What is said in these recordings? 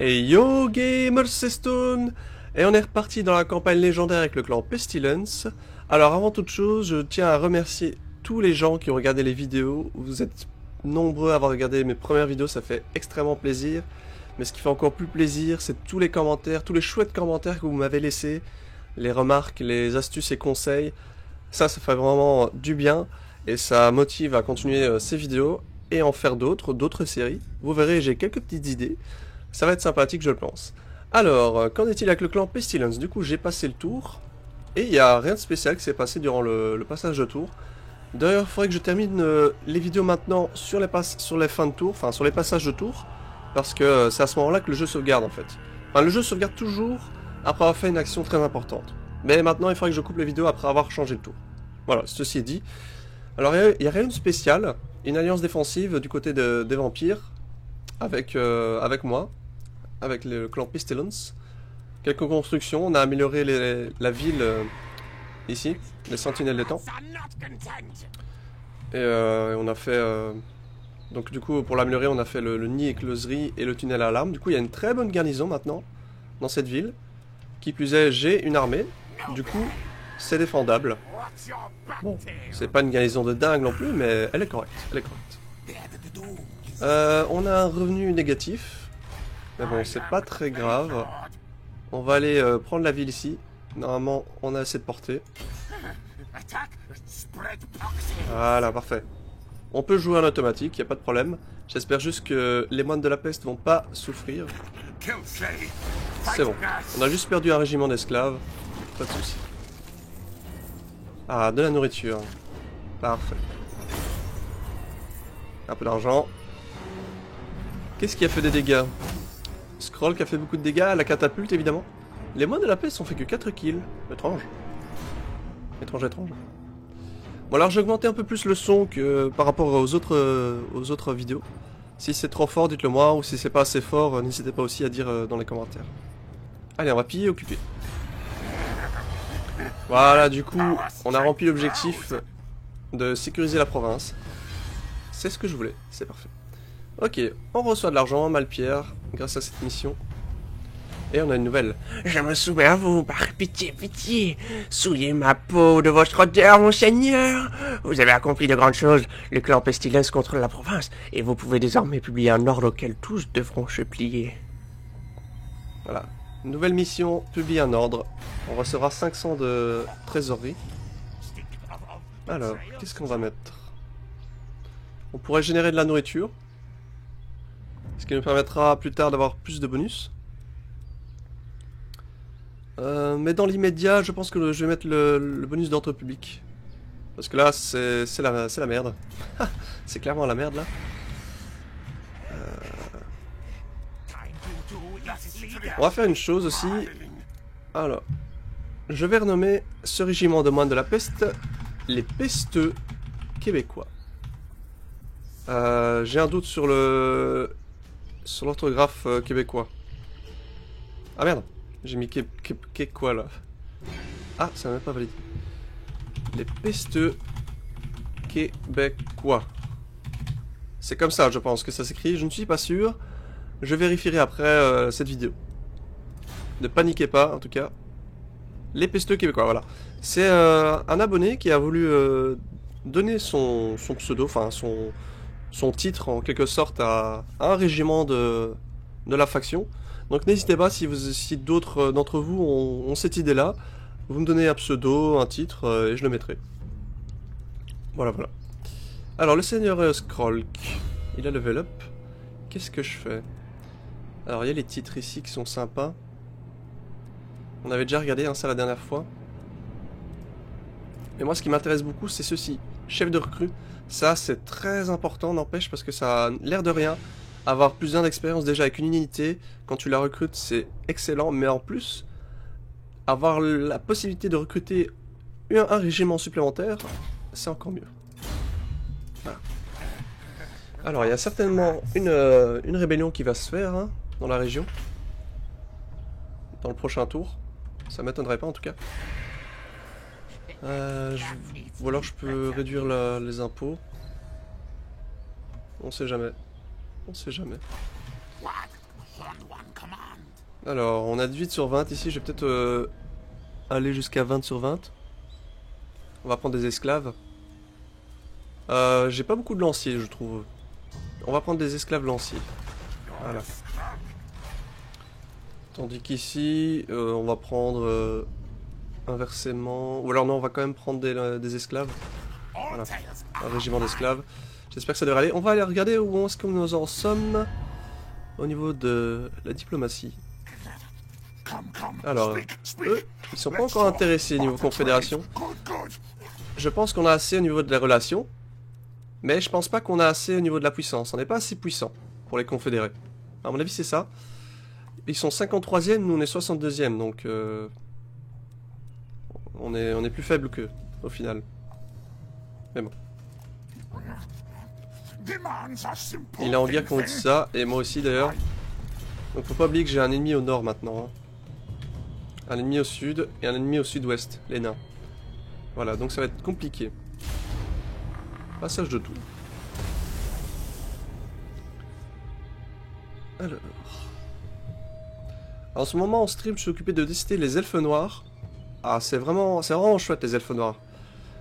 Et yo gamers, c'est Stone. Et on est reparti dans la campagne légendaire avec le clan Pestilence. Alors avant toute chose, je tiens à remercier tous les gens qui ont regardé les vidéos. Vous êtes nombreux à avoir regardé mes premières vidéos, ça fait extrêmement plaisir. Mais ce qui fait encore plus plaisir, c'est tous les commentaires, tous les chouettes commentaires que vous m'avez laissés, les remarques, les astuces et conseils. Ça fait vraiment du bien et ça motive à continuer ces vidéos et en faire d'autres séries. Vous verrez, j'ai quelques petites idées. Ça va être sympathique, je le pense. Alors, qu'en est-il avec le clan Pestilence? Du coup, j'ai passé le tour. Et il n'y a rien de spécial qui s'est passé durant le passage de tour. D'ailleurs, il faudrait que je termine les vidéos maintenant sur les fins de tour, enfin sur les passages de tour. Parce que c'est à ce moment-là que le jeu sauvegarde en fait. Enfin, le jeu sauvegarde toujours après avoir fait une action très importante. Mais maintenant, il faudrait que je coupe les vidéos après avoir changé le tour. Voilà, ceci est dit. Alors, il n'y a rien de spécial. Une alliance défensive du côté des vampires. Avec moi. Avec le clan Pestilence. Quelques constructions, on a amélioré la ville ici, les sentinelles des temps. Et on a fait... donc du coup, pour l'améliorer, on a fait le nid écloserie et le tunnel à alarme. Du coup, il y a une très bonne garnison maintenant, dans cette ville. Qui plus est, j'ai une armée. Du coup, c'est défendable. Bon, c'est pas une garnison de dingue non plus, mais elle est correcte. Elle est correcte. On a un revenu négatif. Mais bon, c'est pas très grave. On va aller prendre la ville ici. Normalement, on a assez de portée. Voilà, parfait. On peut jouer en automatique, y a pas de problème. J'espère juste que les moines de la peste vont pas souffrir. C'est bon. On a juste perdu un régiment d'esclaves. Pas de soucis. Ah, de la nourriture. Parfait. Un peu d'argent. Qu'est-ce qui a fait des dégâts? Scroll qui a fait beaucoup de dégâts, la catapulte évidemment. Les moines de la peste ont fait que 4 kills. Étrange. Étrange, étrange. Bon alors j'ai augmenté un peu plus le son que par rapport aux autres vidéos. Si c'est trop fort, dites-le moi, ou si c'est pas assez fort, n'hésitez pas aussi à dire dans les commentaires. Allez, on va piller et occuper. Voilà, du coup, on a rempli l'objectif de sécuriser la province. C'est ce que je voulais, c'est parfait. Ok, on reçoit de l'argent, Malpierre, grâce à cette mission. Et on a une nouvelle. Je me soumets à vous, par pitié, pitié. Souillez ma peau de votre odeur, mon seigneur. Vous avez accompli de grandes choses. Le clan Pestilence contrôle la province, et vous pouvez désormais publier un ordre auquel tous devront se plier. Voilà. Nouvelle mission, publie un ordre. On recevra 500 de trésorerie. Alors, qu'est-ce qu'on va mettre? On pourrait générer de la nourriture. Ce qui nous permettra plus tard d'avoir plus de bonus. Mais dans l'immédiat, je pense que je vais mettre le bonus d'ordre public. Parce que là, c'est la merde. C'est clairement la merde là. On va faire une chose aussi. Alors, je vais renommer ce régiment de moines de la peste les pesteux québécois. J'ai un doute sur l'orthographe québécois. Ah merde, j'ai mis québécois là. Ah, ça n'a même pas validé. Les pesteux québécois. C'est comme ça, je pense que ça s'écrit. Je ne suis pas sûr. Je vérifierai après cette vidéo. Ne paniquez pas, en tout cas. Les pesteux québécois, voilà. C'est un abonné qui a voulu donner son pseudo, enfin son titre en quelque sorte à un régiment de la faction. Donc n'hésitez pas si d'autres d'entre vous ont cette idée-là. Vous me donnez un pseudo, un titre et je le mettrai. Voilà, voilà. Alors le seigneur Skrolk, il a level up. Qu'est-ce que je fais? Alors il y a les titres ici qui sont sympas. On avait déjà regardé ça la dernière fois. Mais moi ce qui m'intéresse beaucoup c'est ceci. Chef de recrue. Ça c'est très important n'empêche parce que ça a l'air de rien. Avoir plus d'expérience déjà avec une unité, quand tu la recrutes c'est excellent. Mais en plus, avoir la possibilité de recruter un régiment supplémentaire, c'est encore mieux. Voilà. Alors il y a certainement une rébellion qui va se faire hein, dans la région. Dans le prochain tour. Ça m'étonnerait pas en tout cas. Ou alors je peux réduire les impôts. On sait jamais. On sait jamais. Alors, on a 18 sur 20 ici, je vais peut-être aller jusqu'à 20 sur 20. On va prendre des esclaves. J'ai pas beaucoup de lanciers, je trouve. On va prendre des esclaves lanciers. Voilà. Tandis qu'ici, on va prendre inversement... Ou alors non, on va quand même prendre des esclaves. Voilà. Un régiment d'esclaves. J'espère que ça devrait aller. On va aller regarder où est-ce que nous en sommes au niveau de la diplomatie. Alors, eux, ils sont pas encore intéressés niveau confédération. Je pense qu'on a assez au niveau de la relation. Mais je pense pas qu'on a assez au niveau de la puissance. On n'est pas assez puissant pour les confédérer. À mon avis, c'est ça. Ils sont 53e, nous on est 62e, donc on est plus faible qu'eux, au final. Mais bon. Il a en guerre qu'on dit ça, et moi aussi d'ailleurs. Donc faut pas oublier que j'ai un ennemi au nord maintenant. Hein. Un ennemi au sud, et un ennemi au sud-ouest, les nains. Voilà, donc ça va être compliqué. Passage de tout. Alors... En ce moment en stream, je suis occupé de tester les elfes noirs. Ah, c'est vraiment chouette les elfes noirs.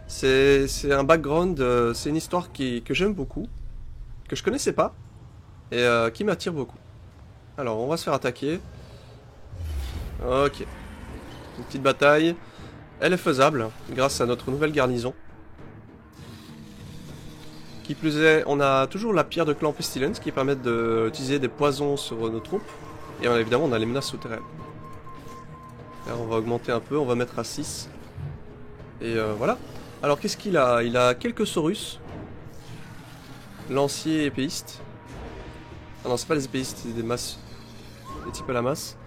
C'est un background, c'est une histoire que j'aime beaucoup, que je connaissais pas, et qui m'attire beaucoup. Alors, on va se faire attaquer. Ok. Une petite bataille. Elle est faisable, grâce à notre nouvelle garnison. Qui plus est, on a toujours la pierre de clan Pestilence qui permet d'utiliser des poisons sur nos troupes. Et évidemment, on a les menaces souterraines. Alors, on va augmenter un peu, on va mettre à 6. Et voilà. Alors, qu'est-ce qu'il a? Il a quelques saurus. Lanciers épéistes. Ah non, c'est pas les épéistes, c'est des masses. Des types à la masse.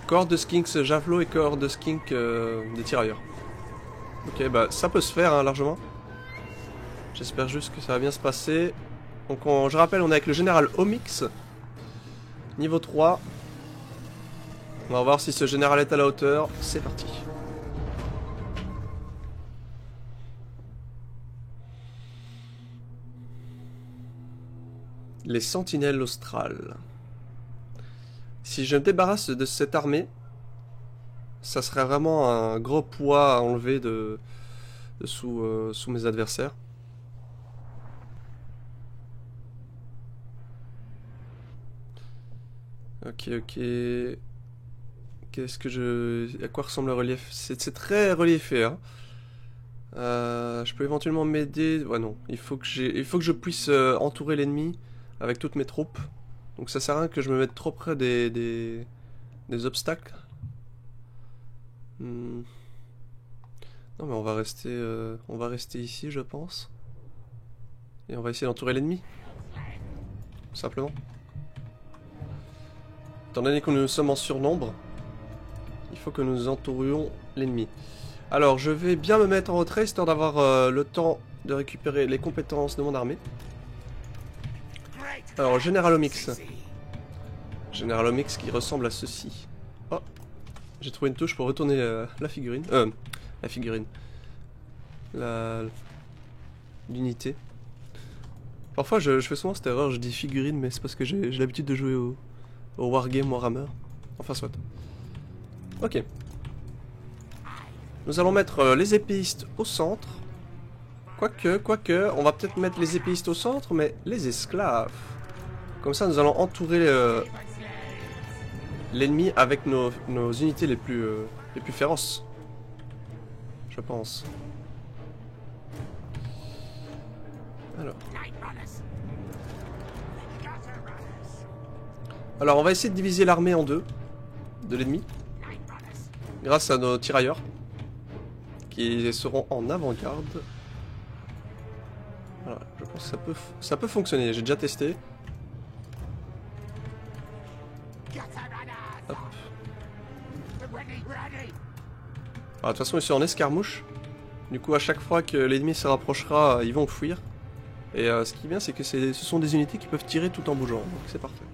Cohorte de skinks javelot et cohorte de skink des tirailleurs. Ok, bah ça peut se faire hein, largement. J'espère juste que ça va bien se passer. Donc, je rappelle, on est avec le général Omix. Niveau 3. On va voir si ce général est à la hauteur. C'est parti. Les sentinelles australes. Si je me débarrasse de cette armée, ça serait vraiment un gros poids à enlever sous mes adversaires. Ok, ok. Qu'est-ce que je... À quoi ressemble le relief? C'est très reliefé, hein. Je peux éventuellement m'aider... Ouais, non. Il faut que je puisse entourer l'ennemi avec toutes mes troupes. Donc ça sert à rien que je me mette trop près des obstacles. Non, mais on va rester ici, je pense. Et on va essayer d'entourer l'ennemi. Tout simplement. Étant donné que nous sommes en surnombre, il faut que nous entourions l'ennemi. Alors, je vais bien me mettre en retrait, histoire d'avoir le temps de récupérer les compétences de mon armée. Alors, Général Omix. Général Omix qui ressemble à ceci. Oh, j'ai trouvé une touche pour retourner la figurine. La figurine. L'unité. Parfois, je fais souvent cette erreur, je dis figurine, mais c'est parce que j'ai l'habitude de jouer au Wargame Warhammer. Enfin, soit. Ok. Nous allons mettre les épéistes au centre. Quoique, on va peut-être mettre les épéistes au centre, mais les esclaves. Comme ça, nous allons entourer l'ennemi avec nos unités les plus féroces. Je pense. Alors, on va essayer de diviser l'armée en deux de l'ennemi. Grâce à nos tirailleurs. Qui seront en avant-garde. Voilà, je pense que ça peut fonctionner, j'ai déjà testé. Hop. De toute façon, ils sont en escarmouche. Du coup, à chaque fois que l'ennemi se rapprochera, ils vont fuir. Et ce qui est bien, c'est que ce sont des unités qui peuvent tirer tout en bougeant. Donc c'est parfait.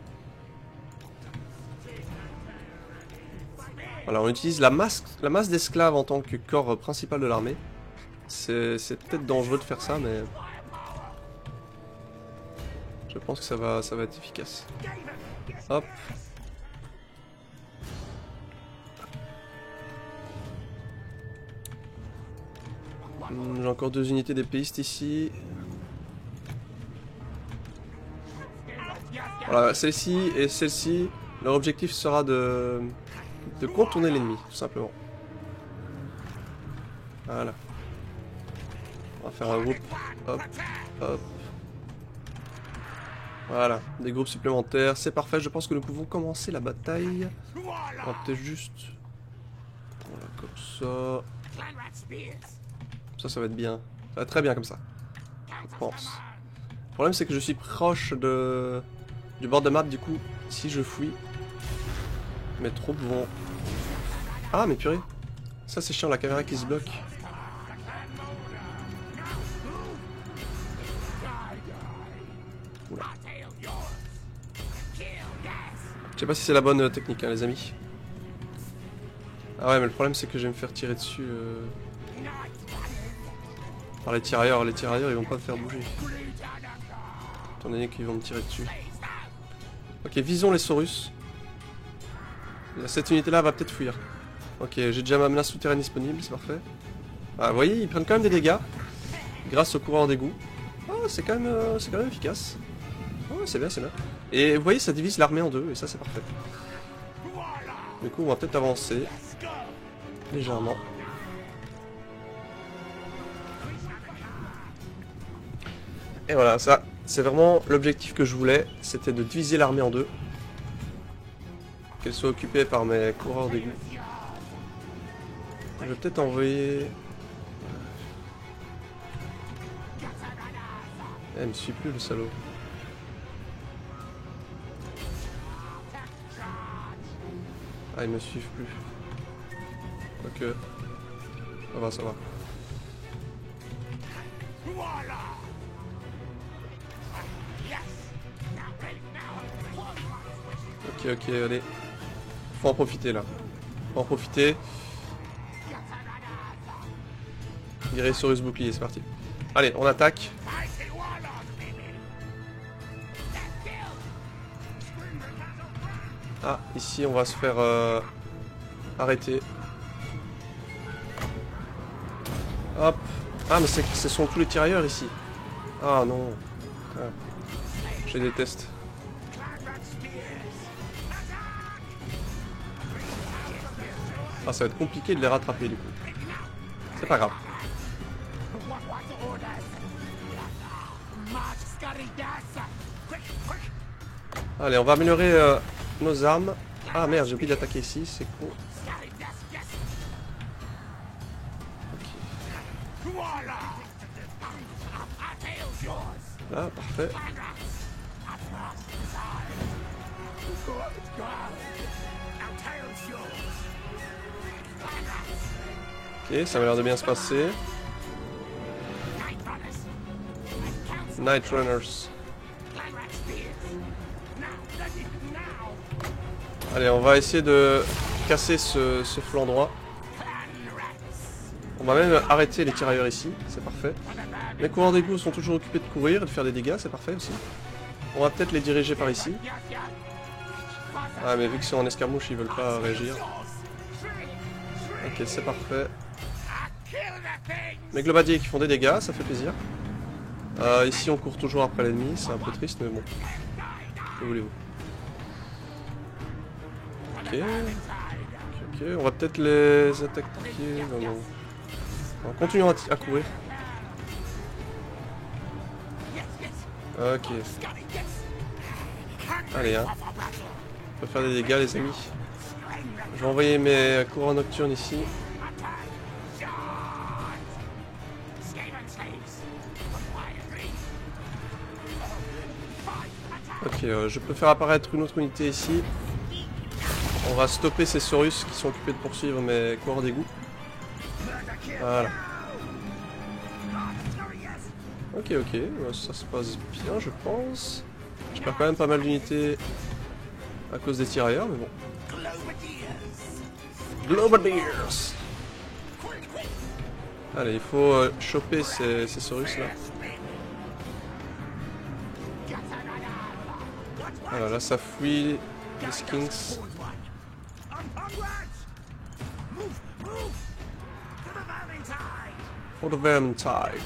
Voilà, on utilise la masse d'esclaves en tant que corps principal de l'armée. C'est peut-être dangereux de faire ça, mais... je pense que ça va être efficace. Hop. J'ai encore 2 unités d'épéistes ici. Voilà, celle-ci et celle-ci, leur objectif sera de contourner l'ennemi, tout simplement. Voilà. On va faire un groupe. Hop, hop. Voilà, des groupes supplémentaires, c'est parfait, je pense que nous pouvons commencer la bataille. On va peut-être juste... Voilà, comme ça. Ça va être bien. Ça va être très bien comme ça. Je pense. Le problème c'est que je suis proche du bord de map, du coup, si je fuis, mes troupes vont... Ah, mais purée. Ça c'est chiant, la caméra qui se bloque. Oula. Je sais pas si c'est la bonne technique, hein, les amis. Ah ouais, mais le problème c'est que je vais me faire tirer dessus par les tirailleurs. Les tirailleurs ils vont pas me faire bouger. Étant donné qu'ils vont me tirer dessus. Ok, visons les Saurus. Cette unité là va peut-être fuir. Ok, j'ai déjà ma menace souterraine disponible, c'est parfait. Ah, vous voyez, ils prennent quand même des dégâts grâce au coureur d'égout. Oh, c'est quand même efficace. Oh, c'est bien, c'est bien. Et vous voyez, ça divise l'armée en deux, et ça c'est parfait. Du coup, on va peut-être avancer légèrement. Et voilà, ça, c'est vraiment l'objectif que je voulais, c'était de diviser l'armée en deux. Qu'elle soit occupée par mes coureurs d'égout. Je vais peut-être envoyer... Eh, il me suit plus le salaud. Ah, ils me suivent plus. Ok. Ça va, ça va. Ok, ok, allez. Faut en profiter là. Faut en profiter. Virer Saurus bouclier, c'est parti. Allez, on attaque. Ah, ici on va se faire arrêter. Hop. Ah, mais ce sont tous les tirailleurs ici. Ah non. Ah. Je les déteste. Ah, ça va être compliqué de les rattraper du coup. C'est pas grave. Allez, on va améliorer nos armes. Ah merde, j'ai oublié d'attaquer ici, c'est con. Okay. Là, parfait. Ok, ça m'a l'air de bien se passer. Night Runners. Allez, on va essayer de casser ce flanc droit. On va même arrêter les tirailleurs ici, c'est parfait. Mes coureurs d'égout sont toujours occupés de courir et de faire des dégâts, c'est parfait aussi. On va peut-être les diriger par ici. Ah, mais vu que c'est en escarmouche, ils veulent pas réagir. Ok, c'est parfait. Mes globadiers qui font des dégâts, ça fait plaisir. Ici, on court toujours après l'ennemi, c'est un peu triste, mais bon. Que voulez-vous? Ok. Ok, on va peut-être les attaquer. Non, non. On continue à courir. Ok. Allez, hein. On peut faire des dégâts, les amis. Je vais envoyer mes coureurs nocturnes ici. Ok, je peux faire apparaître une autre unité ici. On va stopper ces Saurus qui sont occupés de poursuivre mes coureurs d'égout. Voilà. Ok, ok, ça se passe bien, je pense. Je perds quand même pas mal d'unités à cause des tirailleurs, mais bon. Globadiers. Allez, il faut choper ces Saurus là. Voilà, là ça fuit les skinks. For the Vermintide.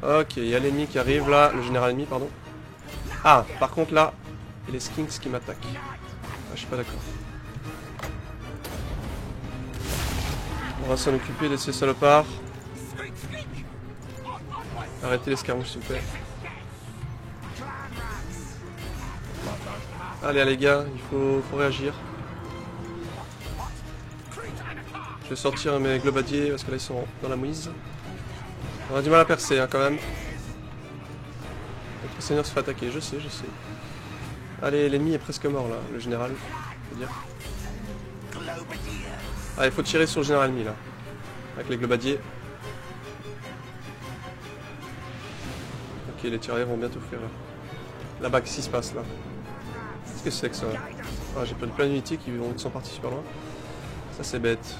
Ok, il y a l'ennemi qui arrive là, le général ennemi, pardon. Ah, par contre là, il y a les skinks qui m'attaquent. Ah, je suis pas d'accord. On va s'en occuper de ces salopards. Arrêtez l'escarmouche s'il vous plaît. Allez les gars, il faut réagir. Je vais sortir mes globadiers parce que là ils sont dans la mouise. On a du mal à percer hein, quand même. Notre seigneur se fait attaquer, je sais. Allez, l'ennemi est presque mort là, le général, faut dire. Ah, il faut tirer sur le général ennemi là. Avec les globadiers. Ok, les tirailleurs vont bientôt faire là. Là-bas, qu'est-ce qui se passe là? Qu'est-ce que c'est que ça? Ah, j'ai perdu plein d'unités qui sont parties super loin. Ça c'est bête.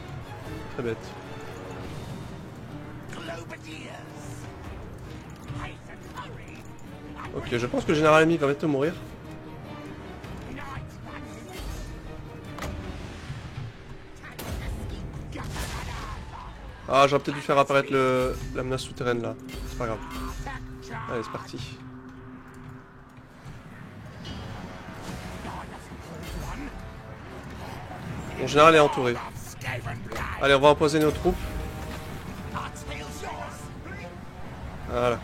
Très bête. Ok, je pense que le général ennemi va bientôt mourir. Ah, j'aurais peut-être dû faire apparaître la menace souterraine là. C'est pas grave. Allez, c'est parti. Mon général est entouré. Allez, on va opposer nos troupes. Voilà.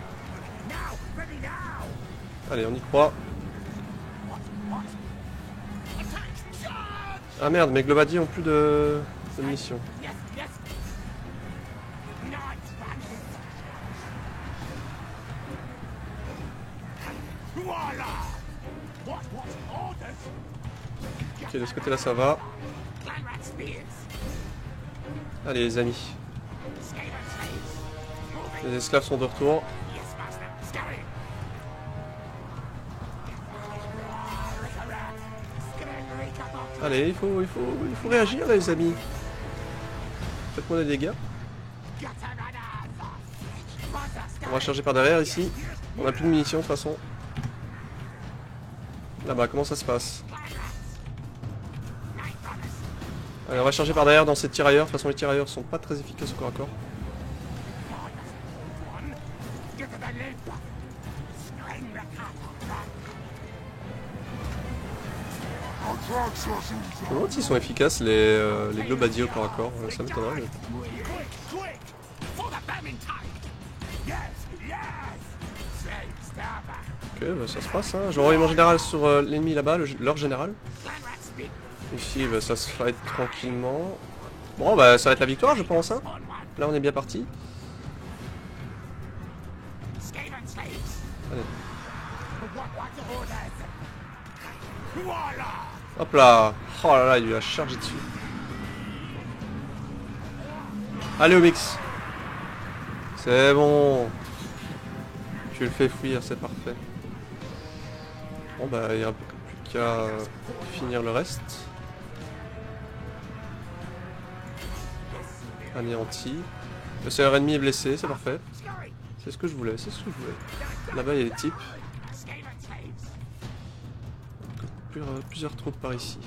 Allez, on y croit. Ah merde, mes globadiers ont plus de munitions. Ok, de ce côté-là, ça va. Allez, les amis. Les esclaves sont de retour. Allez, il faut réagir, les amis. Faites-moi des dégâts. On va charger par derrière, ici. On a plus de munitions, de toute façon. Là-bas, comment ça se passe? Allez, on va charger par derrière dans ces tirailleurs. De toute façon, les tirailleurs sont pas très efficaces au corps à corps. Je me demande s'ils sont efficaces les globadiers au corps à corps. Ça m'étonnerait. Mais... Ok, bah ça se passe. Hein. Je vais envoyer mon général sur l'ennemi là-bas, leur général. Ici, bah, ça se fight tranquillement. Bon, bah ça va être la victoire, je pense. Hein. Là, on est bien parti. Allez. Hop là. Oh là là, il lui a chargé dessus. Allez au mix. C'est bon. Tu le fais fuir, c'est parfait. Bon bah il n'y a plus qu'à finir le reste. Anéanti. Le seigneur ennemi est blessé, c'est parfait. C'est ce que je voulais, Là-bas il y a des types. Plusieurs troupes par ici.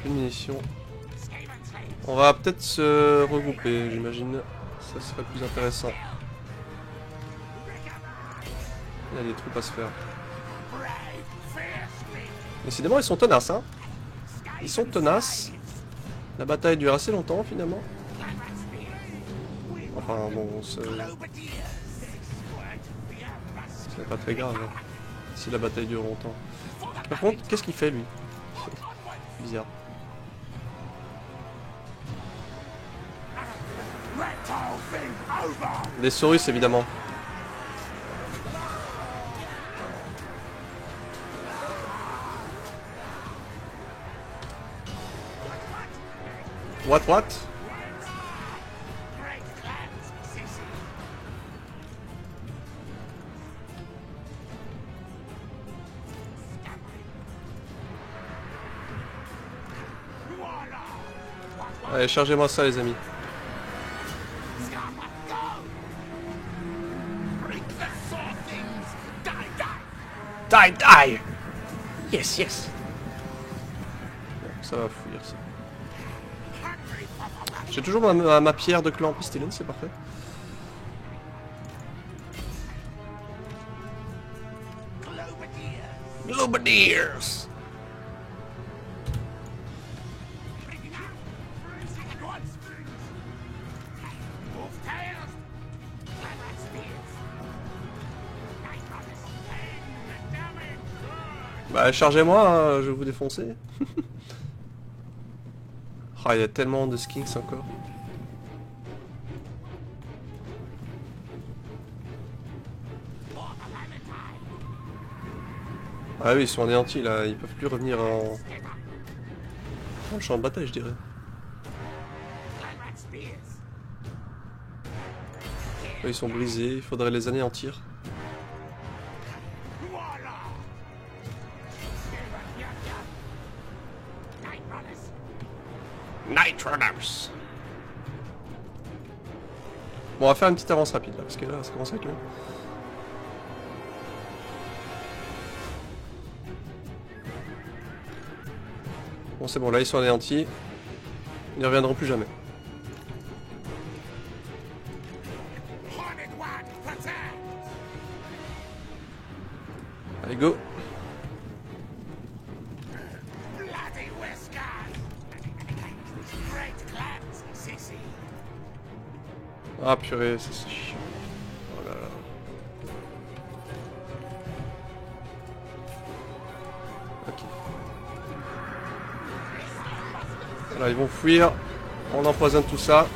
Plus de munitions. On va peut-être se regrouper, j'imagine. Ça serait plus intéressant. Il y a des troupes à se faire. Décidément, ils sont tenaces, hein. Ils sont tenaces. La bataille dure assez longtemps, finalement. Enfin, bon, c'est pas très grave, hein, si la bataille dure longtemps. Par contre, qu'est-ce qu'il fait, lui? Bizarre. Des Saurus, évidemment. What? Allez, chargez-moi ça, les amis. Die! Yes! Ça va fuir, ça. J'ai toujours ma pierre de clan Pestilence, c'est parfait. Globadiers. Bah chargez-moi, hein, je vais vous défoncer. Ah, il y a tellement de skinks encore. Ah oui, ils sont anéantis là, ils peuvent plus revenir en le champ de bataille, je dirais. Ils sont brisés, il faudrait les anéantir. Night Runners. Bon, on va faire une petite avance rapide là, parce que là, ça commence à être long. Bon, c'est bon, là, ils sont anéantis. Ils ne reviendront plus jamais. Allez, go! Ah purée, c'est chiant. Oh là là. Ok. Voilà, ils vont fuir. On empoisonne tout ça.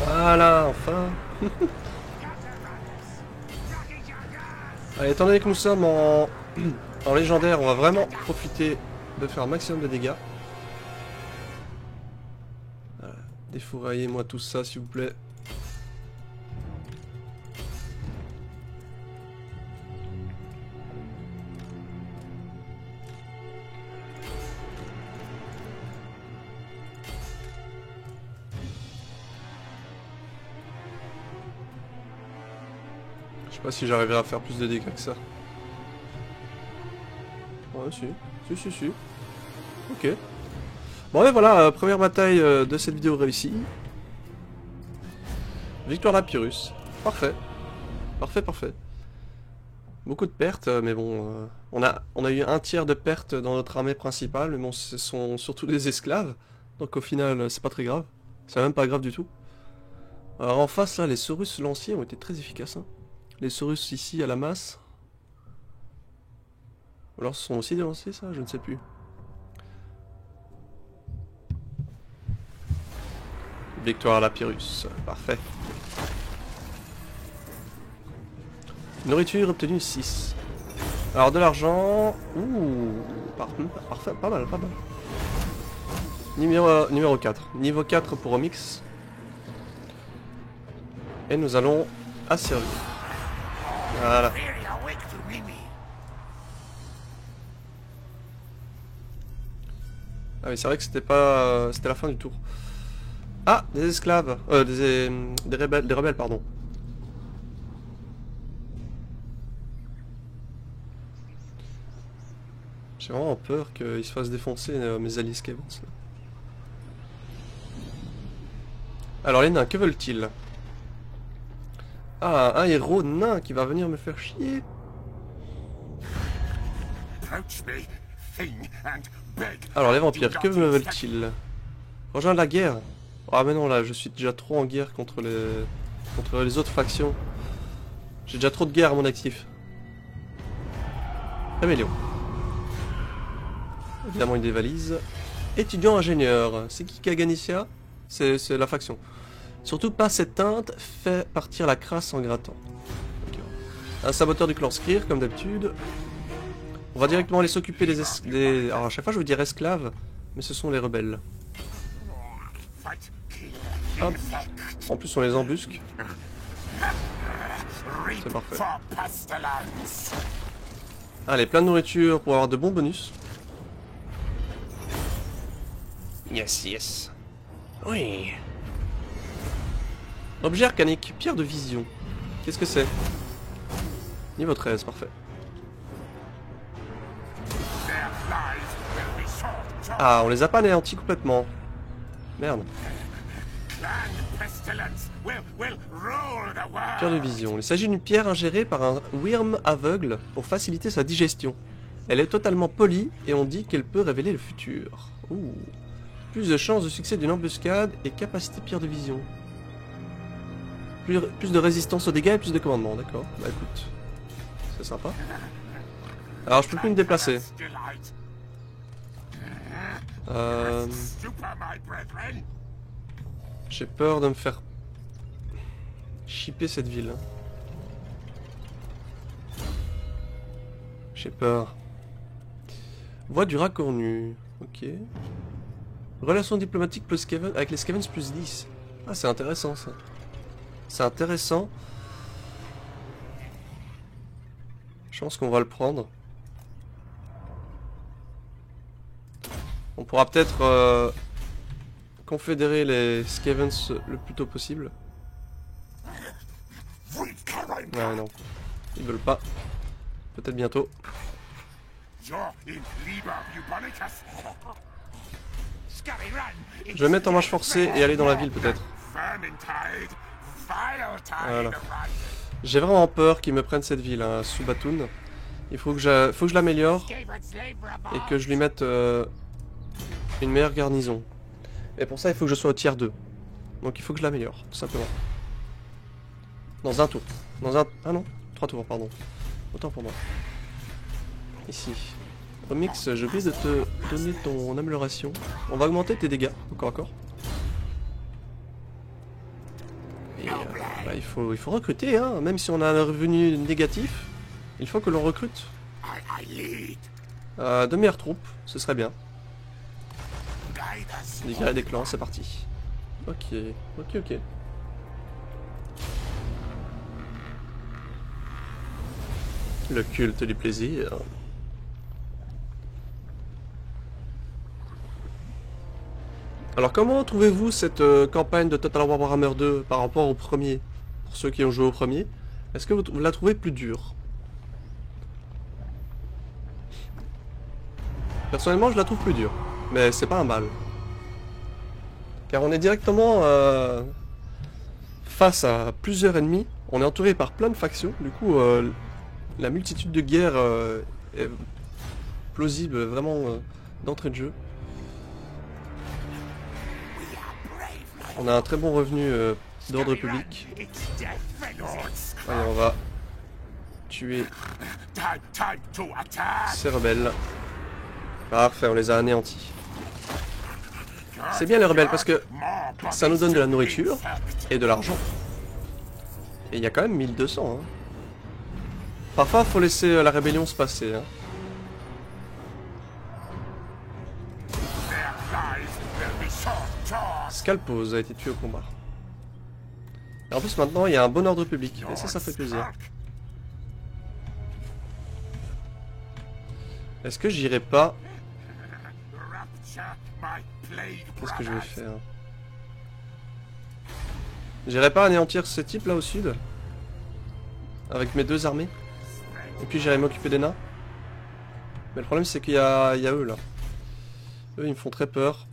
Voilà, enfin. Allez, étant donné que nous sommes en légendaire, on va vraiment profiter de faire un maximum de dégâts. Voilà. Défouraillez-moi tout ça, s'il vous plaît. Je sais pas si j'arriverai à faire plus de dégâts que ça. Ouais, si. Ok. Bon, et voilà, première bataille de cette vidéo réussie. Victoire de la Pyrrhus. Parfait. Parfait. Beaucoup de pertes, mais bon, on a eu un tiers de pertes dans notre armée principale, mais bon, ce sont surtout des esclaves. Donc au final, c'est pas très grave. C'est même pas grave du tout. Alors en face, là, les Saurus lanciers ont été très efficaces, hein. Les Saurus ici à la masse. Ou alors ce sont aussi des lanciers, ça? Je ne sais plus. Victoire à la Pyrrhus. Parfait. Nourriture obtenue 6. Alors de l'argent. Ouh. Parfait. Pas mal. Numéro 4. Niveau 4 pour Omix. Et nous allons à Servir. Voilà. Ah oui, c'est vrai que c'était pas... c'était la fin du tour. Ah, des esclaves. Des rebelles, pardon. J'ai vraiment peur qu'ils se fassent défoncer mes alliés Skavens. Alors les nains, que veulent-ils? Ah, un héros nain qui va venir me faire chier. Alors les vampires, que me veulent-ils? Rejoindre la guerre? Ah mais non, là je suis déjà trop en guerre contre les autres factions. J'ai déjà trop de guerre à mon actif. Rébellion. Évidemment une des valises. Étudiant ingénieur. C'est qui a gagné ça? C'est la faction. Surtout pas cette teinte fait partir la crasse en grattant. Okay. Un saboteur du clan Skryr, comme d'habitude. On va directement aller s'occuper des... Alors à chaque fois je veux dire esclaves, mais ce sont les rebelles. Hop. En plus on les embusque. C'est parfait. Allez, plein de nourriture pour avoir de bons bonus. Yes. Oui. Objet arcanique, pierre de vision. Qu'est-ce que c'est? Niveau 13, parfait. Ah, on les a pas anéantis complètement. Merde. Pierre de vision. Il s'agit d'une pierre ingérée par un wyrm aveugle pour faciliter sa digestion. Elle est totalement polie et on dit qu'elle peut révéler le futur. Ouh. Plus de chances de succès d'une embuscade et capacité pierre de vision. Plus de résistance aux dégâts et plus de commandement, d'accord. Bah écoute, c'est sympa. Alors je peux plus me déplacer. J'ai peur de me faire chipper cette ville. J'ai peur. Voix du rat cornu. Ok. Relation diplomatique plus Skaven avec les Skavens plus 10. Ah, c'est intéressant ça. C'est intéressant. Je pense qu'on va le prendre. On pourra peut-être confédérer les Skavens le plus tôt possible. Ouais, non. Ils veulent pas. Peut-être bientôt. Je vais mettre en marche forcée et aller dans la ville peut-être. Voilà. J'ai vraiment peur qu'ils me prennent cette ville, hein, Subatoon. Il faut que je l'améliore et que je lui mette une meilleure garnison. Et pour ça, il faut que je sois au tier 2. Donc il faut que je l'améliore, tout simplement. Dans un tour. Ah non, 3 tours, pardon. Autant pour moi. Ici. Remix, j'ai oublié de te donner ton amélioration. On va augmenter tes dégâts, encore. Et bah, il faut recruter, hein. Même si on a un revenu négatif, il faut que l'on recrute. De meilleures troupes, ce serait bien. Des guerriers des clans, c'est parti. Ok. Le culte du plaisir. Alors comment trouvez-vous cette campagne de Total War Warhammer 2 par rapport au premier? Pour ceux qui ont joué au premier, est-ce que vous la trouvez plus dure? Personnellement, je la trouve plus dure, mais c'est pas un mal. Car on est directement face à plusieurs ennemis, on est entouré par plein de factions, du coup la multitude de guerres est plausible vraiment d'entrée de jeu. On a un très bon revenu d'ordre public. Allez, on va tuer ces rebelles. Parfait, on les a anéantis. C'est bien les rebelles parce que ça nous donne de la nourriture et de l'argent. Et il y a quand même 1200. Hein. Parfois, faut laisser la rébellion se passer. Hein. Scalpos a été tué au combat. Et en plus maintenant il y a un bon ordre public. Et ça fait plaisir. Est-ce que j'irai pas... Qu'est-ce que je vais faire? J'irai pas anéantir ce type là au sud? Avec mes deux armées? Et puis j'irai m'occuper des nains? Mais le problème c'est qu'il y a eux là. Eux ils me font très peur.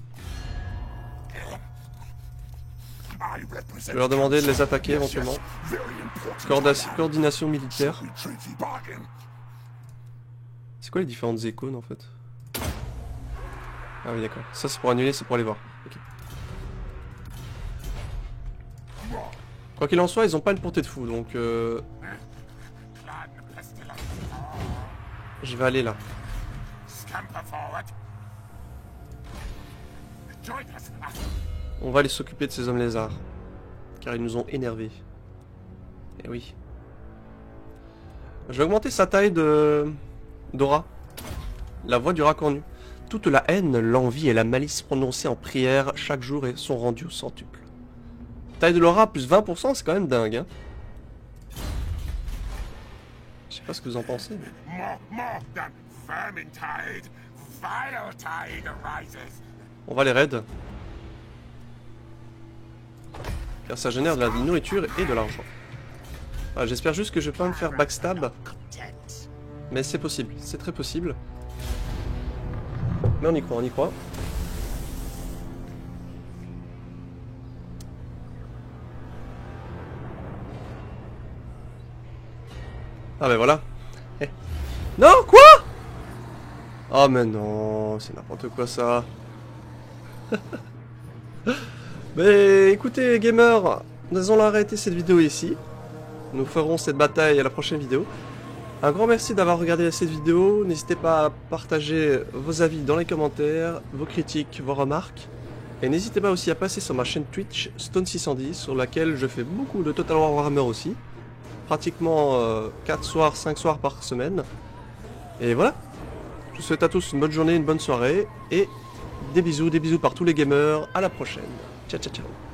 Je vais leur demander de les attaquer éventuellement. Coordination militaire. C'est quoi les différentes icônes en fait? Ah oui d'accord. Ça c'est pour annuler, c'est pour aller voir. Okay. Quoi qu'il en soit, ils ont pas une portée de fou donc je vais aller là. On va aller s'occuper de ces hommes lézards. Car ils nous ont énervés. Eh oui. Je vais augmenter sa taille d'aura. La voix du rat cornu. Toute la haine, l'envie et la malice prononcées en prière chaque jour sont rendues au centuple. Taille de l'aura plus 20%, c'est quand même dingue. Hein. Je sais pas ce que vous en pensez. Mais... On va les raid. Car ça génère de la nourriture et de l'argent. Voilà, j'espère juste que je vais pas me faire backstab. Mais c'est possible, c'est très possible. Mais on y croit, on y croit. Ah ben voilà. Eh. Non, quoi? Oh mais non, c'est n'importe quoi ça. Mais écoutez, gamers, nous allons arrêter cette vidéo ici. Nous ferons cette bataille à la prochaine vidéo. Un grand merci d'avoir regardé cette vidéo. N'hésitez pas à partager vos avis dans les commentaires, vos critiques, vos remarques. Et n'hésitez pas aussi à passer sur ma chaîne Twitch Stone610 sur laquelle je fais beaucoup de Total War Warhammer aussi. Pratiquement 4 soirs, 5 soirs par semaine. Et voilà. Je vous souhaite à tous une bonne journée, une bonne soirée. Et des bisous par tous les gamers. À la prochaine. Ciao ciao ciao.